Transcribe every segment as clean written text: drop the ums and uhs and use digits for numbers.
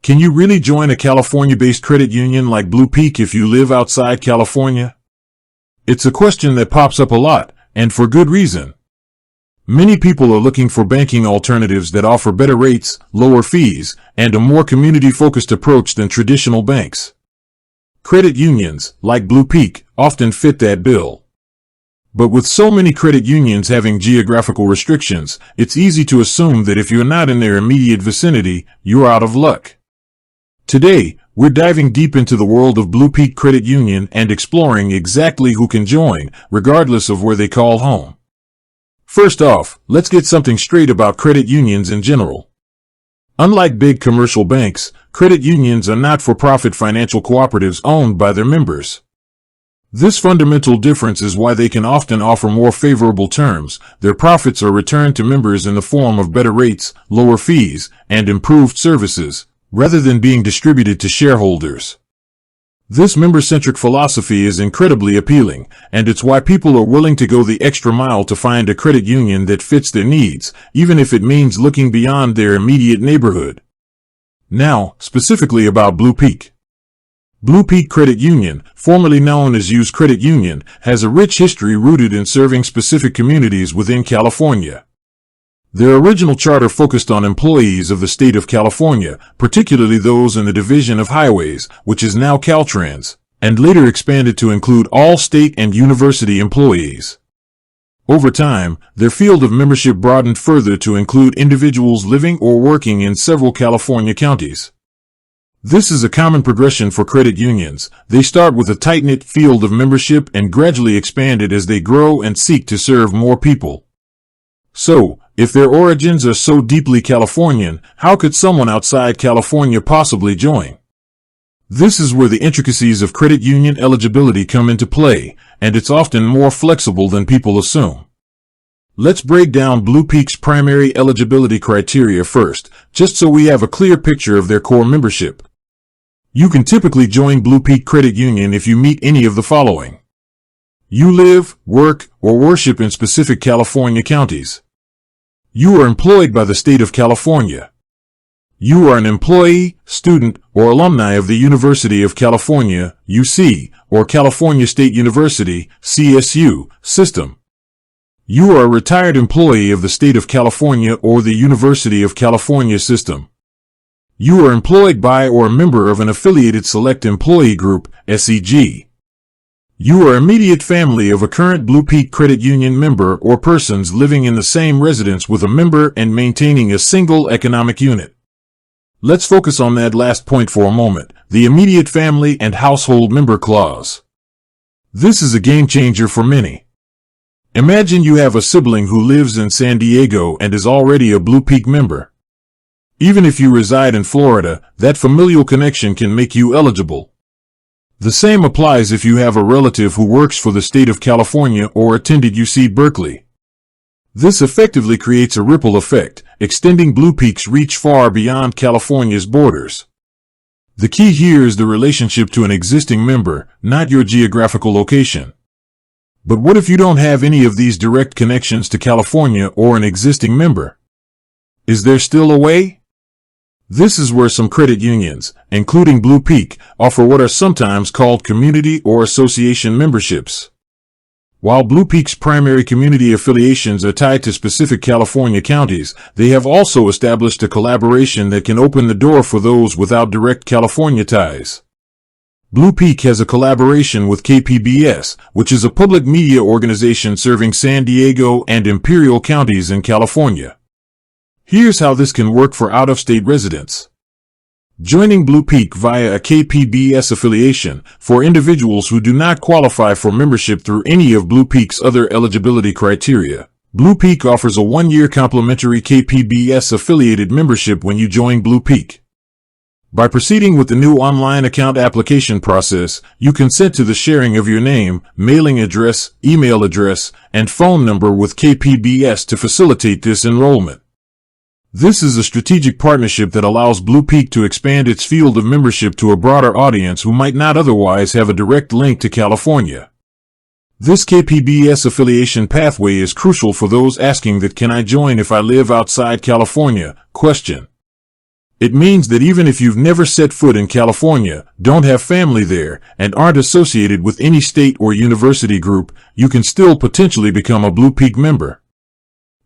Can you really join a California-based credit union like BluPeak if you live outside California? It's a question that pops up a lot, and for good reason. Many people are looking for banking alternatives that offer better rates, lower fees, and a more community-focused approach than traditional banks. Credit unions, like BluPeak, often fit that bill. But with so many credit unions having geographical restrictions, it's easy to assume that if you're not in their immediate vicinity, you're out of luck. Today, we're diving deep into the world of BluPeak Credit Union and exploring exactly who can join, regardless of where they call home. First off, let's get something straight about credit unions in general. Unlike big commercial banks, credit unions are not-for-profit financial cooperatives owned by their members. This fundamental difference is why they can often offer more favorable terms. Their profits are returned to members in the form of better rates, lower fees, and improved services, rather than being distributed to shareholders. This member-centric philosophy is incredibly appealing, and it's why people are willing to go the extra mile to find a credit union that fits their needs, even if it means looking beyond their immediate neighborhood. Now, specifically about BluPeak. BluPeak Credit Union, formerly known as Hughes Credit Union, has a rich history rooted in serving specific communities within California. Their original charter focused on employees of the state of California, particularly those in the Division of Highways, which is now Caltrans, and later expanded to include all state and university employees. Over time, their field of membership broadened further to include individuals living or working in several California counties. This is a common progression for credit unions. They start with a tight-knit field of membership and gradually expand it as they grow and seek to serve more people. So, if their origins are so deeply Californian, how could someone outside California possibly join? This is where the intricacies of credit union eligibility come into play, and it's often more flexible than people assume. Let's break down BluPeak's primary eligibility criteria first, just so we have a clear picture of their core membership. You can typically join BluPeak Credit Union if you meet any of the following. You live, work, or worship in specific California counties. You are employed by the state of California. You are an employee, student, or alumni of the University of California, UC, or California State University, CSU, system. You are a retired employee of the state of California or the University of California system. You are employed by or a member of an affiliated select employee group, SEG. You are immediate family of a current BluPeak Credit Union member or persons living in the same residence with a member and maintaining a single economic unit. Let's focus on that last point for a moment, the immediate family and household member clause. This is a game changer for many. Imagine you have a sibling who lives in San Diego and is already a BluPeak member. Even if you reside in Florida, that familial connection can make you eligible. The same applies if you have a relative who works for the state of California or attended UC Berkeley. This effectively creates a ripple effect, extending BluPeak's reach far beyond California's borders. The key here is the relationship to an existing member, not your geographical location. But what if you don't have any of these direct connections to California or an existing member? Is there still a way? This is where some credit unions, including BluPeak, offer what are sometimes called community or association memberships. While BluPeak's primary community affiliations are tied to specific California counties, they have also established a collaboration that can open the door for those without direct California ties. BluPeak has a collaboration with KPBS, which is a public media organization serving San Diego and Imperial counties in California. Here's how this can work for out-of-state residents. Joining BluPeak via a KPBS affiliation for individuals who do not qualify for membership through any of BluPeak's other eligibility criteria. BluPeak offers a 1-year complimentary KPBS affiliated membership when you join BluPeak. By proceeding with the new online account application process, you consent to the sharing of your name, mailing address, email address, and phone number with KPBS to facilitate this enrollment. This is a strategic partnership that allows BluPeak to expand its field of membership to a broader audience who might not otherwise have a direct link to California. This KPBS affiliation pathway is crucial for those asking that "Can I join if I live outside California?" question. It means that even if you've never set foot in California, don't have family there, and aren't associated with any state or university group, you can still potentially become a BluPeak member.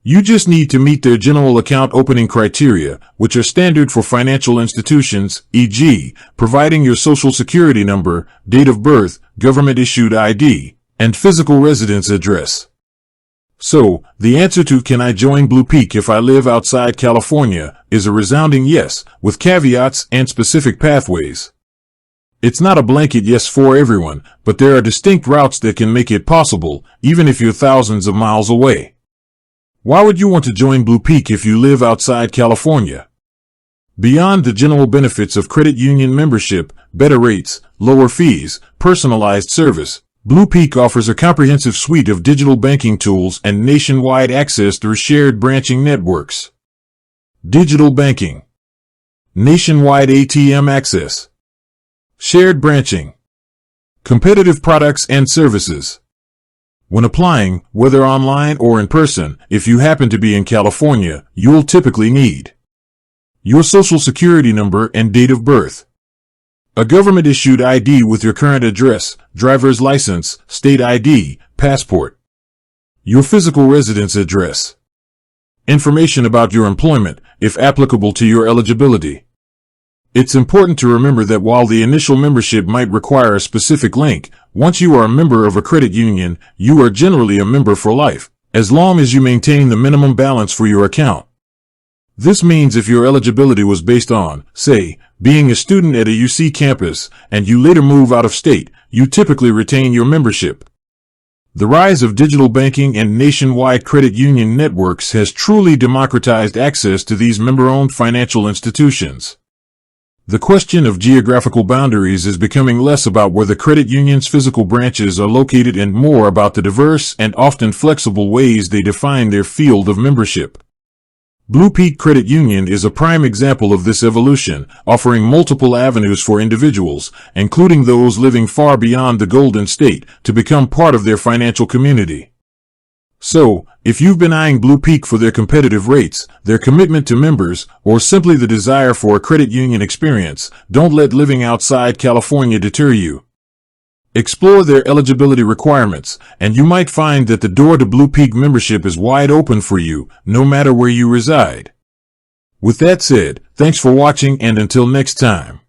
You just need to meet their general account opening criteria, which are standard for financial institutions, e.g., providing your social security number, date of birth, government-issued ID, and physical residence address. So, the answer to "can I join BluPeak if I live outside California" is a resounding yes, with caveats and specific pathways. It's not a blanket yes for everyone, but there are distinct routes that can make it possible, even if you're thousands of miles away. Why would you want to join BluPeak if you live outside California? Beyond the general benefits of credit union membership, better rates, lower fees, personalized service, BluPeak offers a comprehensive suite of digital banking tools and nationwide access through shared branching networks. Digital banking. Nationwide ATM access. Shared branching. Competitive products and services. When applying, whether online or in person, if you happen to be in California, you'll typically need your social security number and date of birth, a government-issued ID with your current address, driver's license, state ID, passport, your physical residence address, information about your employment, if applicable to your eligibility. It's important to remember that while the initial membership might require a specific link, once you are a member of a credit union, you are generally a member for life, as long as you maintain the minimum balance for your account. This means if your eligibility was based on, say, being a student at a UC campus, and you later move out of state, you typically retain your membership. The rise of digital banking and nationwide credit union networks has truly democratized access to these member-owned financial institutions. The question of geographical boundaries is becoming less about where the credit union's physical branches are located and more about the diverse and often flexible ways they define their field of membership. BluPeak Credit Union is a prime example of this evolution, offering multiple avenues for individuals, including those living far beyond the Golden State, to become part of their financial community. So, if you've been eyeing BluPeak for their competitive rates, their commitment to members, or simply the desire for a credit union experience, don't let living outside California deter you. Explore their eligibility requirements, and you might find that the door to BluPeak membership is wide open for you, no matter where you reside. With that said, thanks for watching, and until next time.